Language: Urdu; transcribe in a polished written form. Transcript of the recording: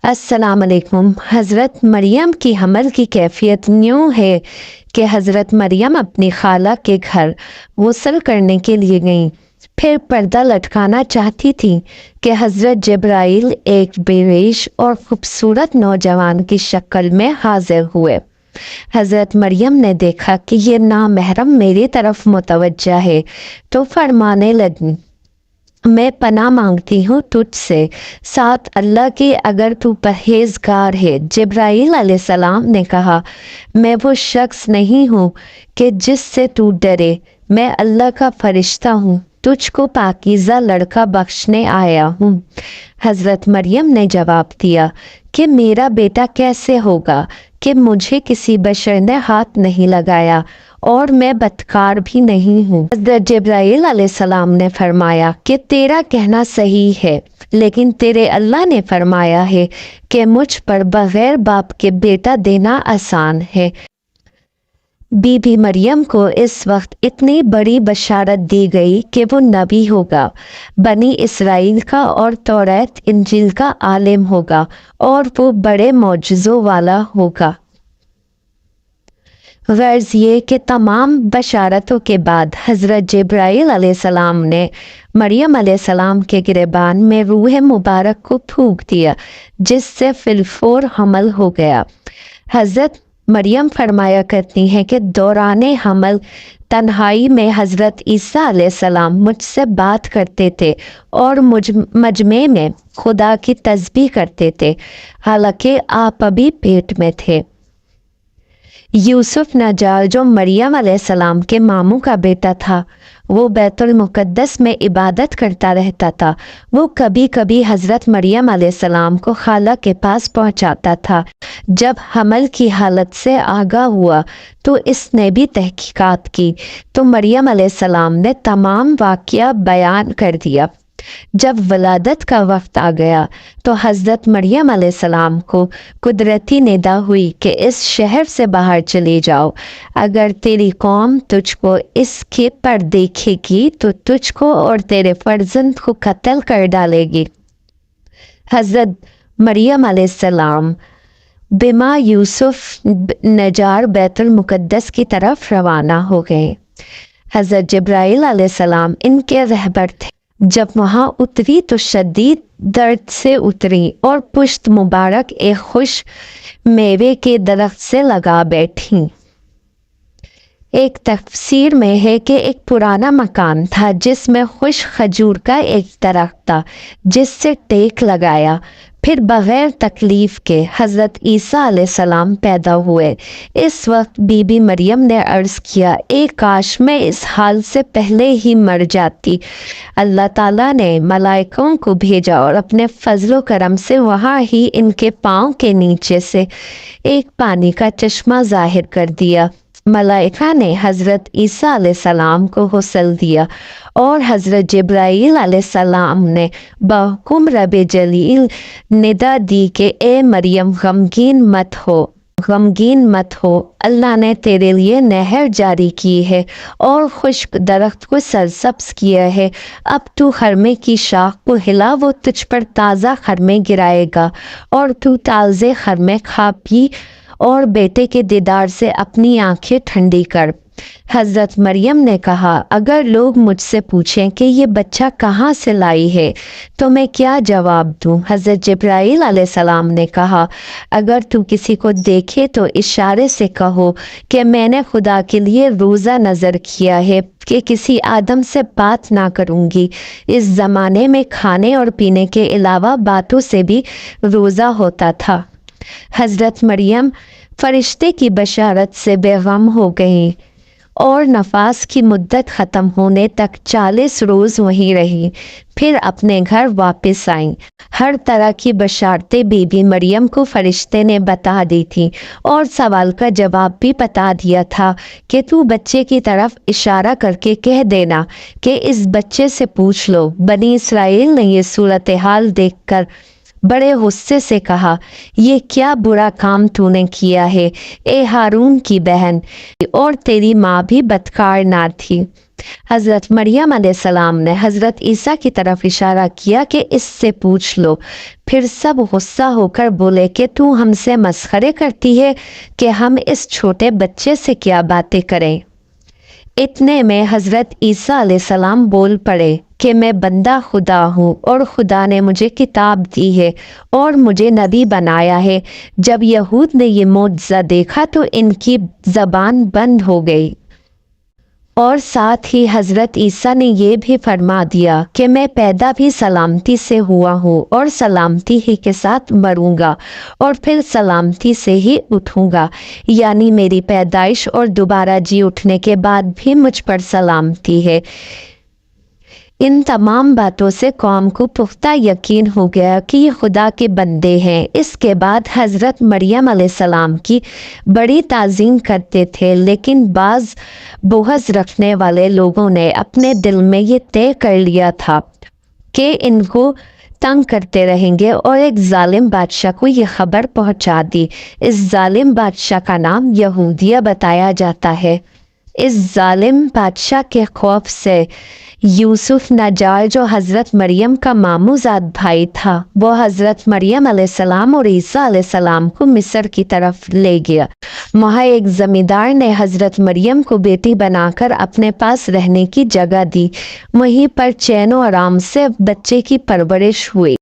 السلام علیکم۔ حضرت مریم کی حمل کی کیفیت یوں ہے کہ حضرت مریم اپنی خالہ کے گھر غسل کرنے کے لیے گئیں، پھر پردہ لٹکانا چاہتی تھیں کہ حضرت جبرائیل ایک بے ریش اور خوبصورت نوجوان کی شکل میں حاضر ہوئے۔ حضرت مریم نے دیکھا کہ یہ نامحرم میری طرف متوجہ ہے تو فرمانے لگیں، میں پناہ مانگتی ہوں تجھ سے، ساتھ اللہ کی، اگر تو پرہیزگار ہے۔ جبرائیل علیہ السلام نے کہا، میں وہ شخص نہیں ہوں کہ جس سے تو ڈرے، میں اللہ کا فرشتہ ہوں، تجھ کو پاکیزہ لڑکا بخشنے آیا ہوں۔ حضرت مریم نے جواب دیا کہ میرا بیٹا کیسے ہوگا کہ مجھے کسی بشر نے ہاتھ نہیں لگایا اور میں بدکار بھی نہیں ہوں۔ حضرت جبرائیل علیہ السلام نے فرمایا کہ تیرا کہنا صحیح ہے، لیکن تیرے اللہ نے فرمایا ہے کہ مجھ پر بغیر باپ کے بیٹا دینا آسان ہے۔ بی بی مریم کو اس وقت اتنی بڑی بشارت دی گئی کہ وہ نبی ہوگا، بنی اسرائیل کا اور توریت انجیل کا عالم ہوگا، اور وہ بڑے معجزوں والا ہوگا۔ غرض یہ کہ تمام بشارتوں کے بعد حضرت جبرائیل علیہ السلام نے مریم علیہ السلام کے گریبان میں روح مبارک کو پھونک دیا، جس سے فی الفور حمل ہو گیا۔ حضرت مریم فرمایا کرتی ہیں کہ دوران حمل تنہائی میں حضرت عیسیٰ علیہ السلام مجھ سے بات کرتے تھے اور مجمع میں خدا کی تسبیح کرتے تھے، حالانکہ آپ ابھی پیٹ میں تھے۔ یوسف نجار، جو مریم علیہ السلام کے ماموں کا بیٹا تھا، وہ بیت المقدس میں عبادت کرتا رہتا تھا۔ وہ کبھی کبھی حضرت مریم علیہ السلام کو خالہ کے پاس پہنچاتا تھا۔ جب حمل کی حالت سے آگاہ ہوا تو اس نے بھی تحقیقات کی، تو مریم علیہ السلام نے تمام واقعہ بیان کر دیا۔ جب ولادت کا وقت آ گیا تو حضرت مریم علیہ السلام کو قدرتی ندا ہوئی کہ اس شہر سے باہر چلی جاؤ، اگر تیری قوم تجھ کو اس کے پر دیکھے گی تو تجھ کو اور تیرے فرزند کو قتل کر ڈالے گی۔ حضرت مریم علیہ السلام بما یوسف نجار بیت المقدس کی طرف روانہ ہو گئے۔ حضرت جبرائیل علیہ السلام ان کے رہبر تھے۔ جب وہاں اتری تو شدید درد سے اتری اور پشت مبارک ایک خوش میوے کے درخت سے لگا بیٹھیں۔ ایک تفسیر میں ہے کہ ایک پرانا مکان تھا جس میں خوش کھجور کا ایک درخت تھا، جس سے ٹیک لگایا۔ پھر بغیر تکلیف کے حضرت عیسیٰ علیہ السلام پیدا ہوئے۔ اس وقت بی بی مریم نے عرض کیا، اے کاش میں اس حال سے پہلے ہی مر جاتی۔ اللہ تعالیٰ نے ملائکوں کو بھیجا اور اپنے فضل و کرم سے وہاں ہی ان کے پاؤں کے نیچے سے ایک پانی کا چشمہ ظاہر کر دیا۔ ملائکہ نے حضرت عیسیٰ علیہ السلام کو غسل دیا اور حضرت جبرائیل علیہ السلام نے بحکم رب جلیل ندا دی کہ اے مریم غمگین مت ہو، اللہ نے تیرے لیے نہر جاری کی ہے اور خشک درخت کو سرسبز کیا ہے۔ اب تو خرمے کی شاخ کو ہلا، وہ تجھ پر تازہ خرمے گرائے گا، اور تو تازے خرمے کھا پی اور بیٹے کے دیدار سے اپنی آنکھیں ٹھنڈی کر۔ حضرت مریم نے کہا، اگر لوگ مجھ سے پوچھیں کہ یہ بچہ کہاں سے لائی ہے تو میں کیا جواب دوں؟ حضرت جبرائیل علیہ السلام نے کہا، اگر تو کسی کو دیکھے تو اشارے سے کہو کہ میں نے خدا کے لیے روزہ نظر کیا ہے کہ کسی آدم سے بات نہ کروں گی۔ اس زمانے میں کھانے اور پینے کے علاوہ باتوں سے بھی روزہ ہوتا تھا۔ حضرت مریم فرشتے کی بشارت سے بے غم ہو گئیں اور نفاس کی مدت ختم ہونے تک 40 روز وہیں رہی، پھر اپنے گھر واپس آئیں۔ ہر طرح کی بشارتیں بی بی مریم کو فرشتے نے بتا دی تھی اور سوال کا جواب بھی بتا دیا تھا کہ تو بچے کی طرف اشارہ کر کے کہہ دینا کہ اس بچے سے پوچھ لو۔ بنی اسرائیل نے یہ صورتحال دیکھ کر بڑے غصے سے کہا، یہ کیا برا کام تو نے کیا ہے، اے ہارون کی بہن، اور تیری ماں بھی بدکار نہ تھی۔ حضرت مریم علیہ السلام نے حضرت عیسیٰ کی طرف اشارہ کیا کہ اس سے پوچھ لو۔ پھر سب غصہ ہو کر بولے کہ تو ہم سے مسخرے کرتی ہے کہ ہم اس چھوٹے بچے سے کیا باتیں کریں۔ اتنے میں حضرت عیسیٰ علیہ السلام بول پڑے کہ میں بندہ خدا ہوں اور خدا نے مجھے کتاب دی ہے اور مجھے نبی بنایا ہے۔ جب یہود نے یہ معجزہ دیکھا تو ان کی زبان بند ہو گئی، اور ساتھ ہی حضرت عیسیٰ نے یہ بھی فرما دیا کہ میں پیدا بھی سلامتی سے ہوا ہوں اور سلامتی ہی کے ساتھ مروں گا اور پھر سلامتی سے ہی اٹھوں گا، یعنی میری پیدائش اور دوبارہ جی اٹھنے کے بعد بھی مجھ پر سلامتی ہے۔ ان تمام باتوں سے قوم کو پختہ یقین ہو گیا کہ یہ خدا کے بندے ہیں۔ اس کے بعد حضرت مریم علیہ السلام کی بڑی تعظیم کرتے تھے، لیکن بعض بغض رکھنے والے لوگوں نے اپنے دل میں یہ طے کر لیا تھا کہ ان کو تنگ کرتے رہیں گے، اور ایک ظالم بادشاہ کو یہ خبر پہنچا دی۔ اس ظالم بادشاہ کا نام یہودیہ بتایا جاتا ہے۔ اس ظالم بادشاہ کے خوف سے یوسف نجار، جو حضرت مریم کا ماموں زاد بھائی تھا، وہ حضرت مریم علیہ السلام اور عیسیٰ علیہ السلام کو مصر کی طرف لے گیا۔ وہاں ایک زمیندار نے حضرت مریم کو بیٹی بنا کر اپنے پاس رہنے کی جگہ دی۔ وہیں پر چین و آرام سے بچے کی پرورش ہوئی۔